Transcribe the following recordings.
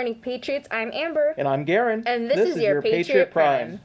morning, Patriots. I'm Amber. And I'm Garen. And this is your Patriot Prime.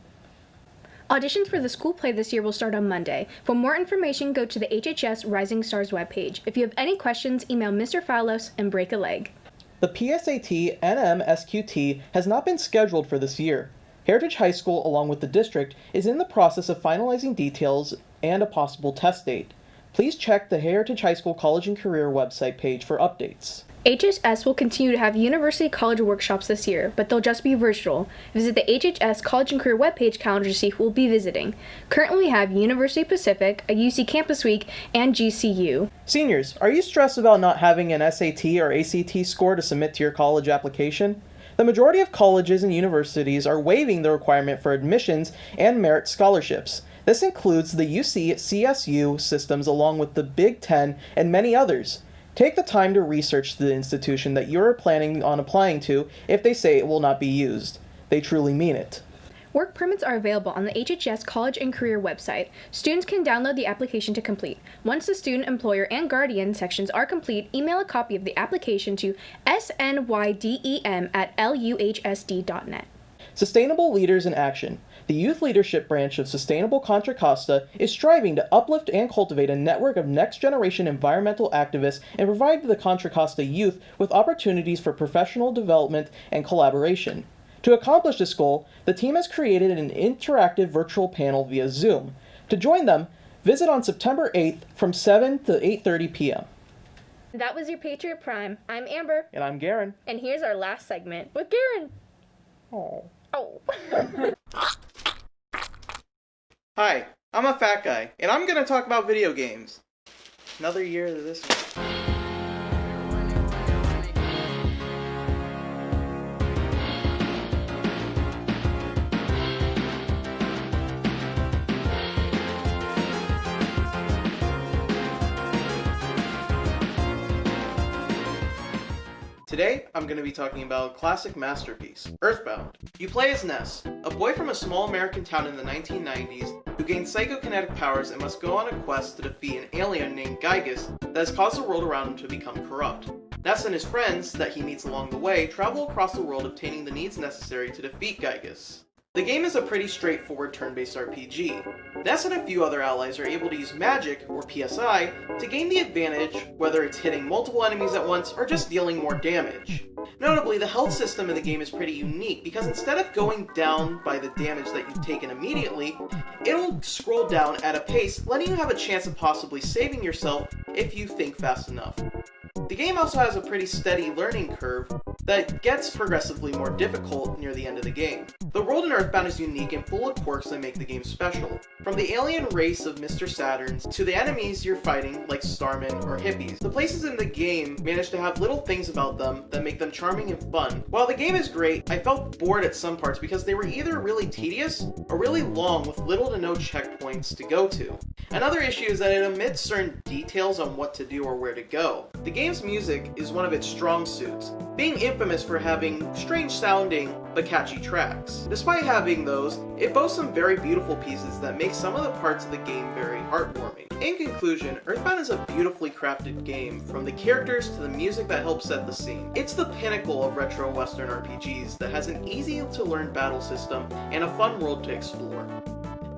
Auditions for the school play this year will start on Monday. For more information, go to the HHS Rising Stars webpage. If you have any questions, email Mr. Fowlos and break a leg. The PSAT NMSQT has not been scheduled for this year. Heritage High School, along with the district, is in the process of finalizing details and a possible test date. Please check the Heritage High School College and Career website page for updates. HHS will continue to have university college workshops this year, but they'll just be virtual. Visit the HHS College and Career webpage calendar to see who will be visiting. Currently we have University Pacific, a UC Campus Week, and GCU. Seniors, are you stressed about not having an SAT or ACT score to submit to your college application? The majority of colleges and universities are waiving the requirement for admissions and merit scholarships. This includes the UC CSU systems along with the Big Ten and many others. Take the time to research the institution that you are planning on applying to if they say it will not be used. They truly mean it. Work permits are available on the HHS College and Career website. Students can download the application to complete. Once the student, employer, and guardian sections are complete, email a copy of the application to snydem@luhsd.net. Sustainable Leaders in Action. The Youth Leadership Branch of Sustainable Contra Costa is striving to uplift and cultivate a network of next-generation environmental activists and provide the Contra Costa youth with opportunities for professional development and collaboration. To accomplish this goal, the team has created an interactive virtual panel via Zoom. To join them, visit on September 8th from 7 to 8:30 p.m. That was your Patriot Prime. I'm Amber. And I'm Garen. And here's our last segment with Garen. Oh. Hi, I'm a fat guy, and I'm gonna talk about video games. Another year of this one. Today, I'm going to be talking about a classic masterpiece, Earthbound. You play as Ness, a boy from a small American town in the 1990s who gains psychokinetic powers and must go on a quest to defeat an alien named Gygus that has caused the world around him to become corrupt. Ness and his friends that he meets along the way travel across the world obtaining the needs necessary to defeat Gygus. The game is a pretty straightforward turn-based RPG. Ness and a few other allies are able to use magic, or PSI, to gain the advantage, whether it's hitting multiple enemies at once or just dealing more damage. Notably, the health system in the game is pretty unique because instead of going down by the damage that you've taken immediately, it'll scroll down at a pace, letting you have a chance of possibly saving yourself if you think fast enough. The game also has a pretty steady learning curve that gets progressively more difficult near the end of the game. The world in Earthbound is unique and full of quirks that make the game special. From the alien race of Mr. Saturns to the enemies you're fighting like Starmen or hippies. The places in the game manage to have little things about them that make them charming and fun. While the game is great, I felt bored at some parts because they were either really tedious or really long with little to no checkpoints to go to. Another issue is that it omits certain details on what to do or where to go. The game's music is one of its strong suits, being infamous for having strange sounding but catchy tracks. Despite having those, it boasts some very beautiful pieces that make some of the parts of the game very heartwarming. In conclusion, Earthbound is a beautifully crafted game, from the characters to the music that helps set the scene. It's the pinnacle of retro Western RPGs that has an easy-to-learn battle system and a fun world to explore.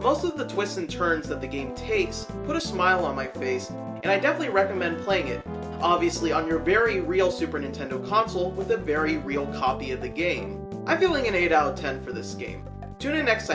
Most of the twists and turns that the game takes put a smile on my face, and I definitely recommend playing it, obviously on your very real Super Nintendo console with a very real copy of the game. I'm feeling an 8 out of 10 for this game. Tune in next time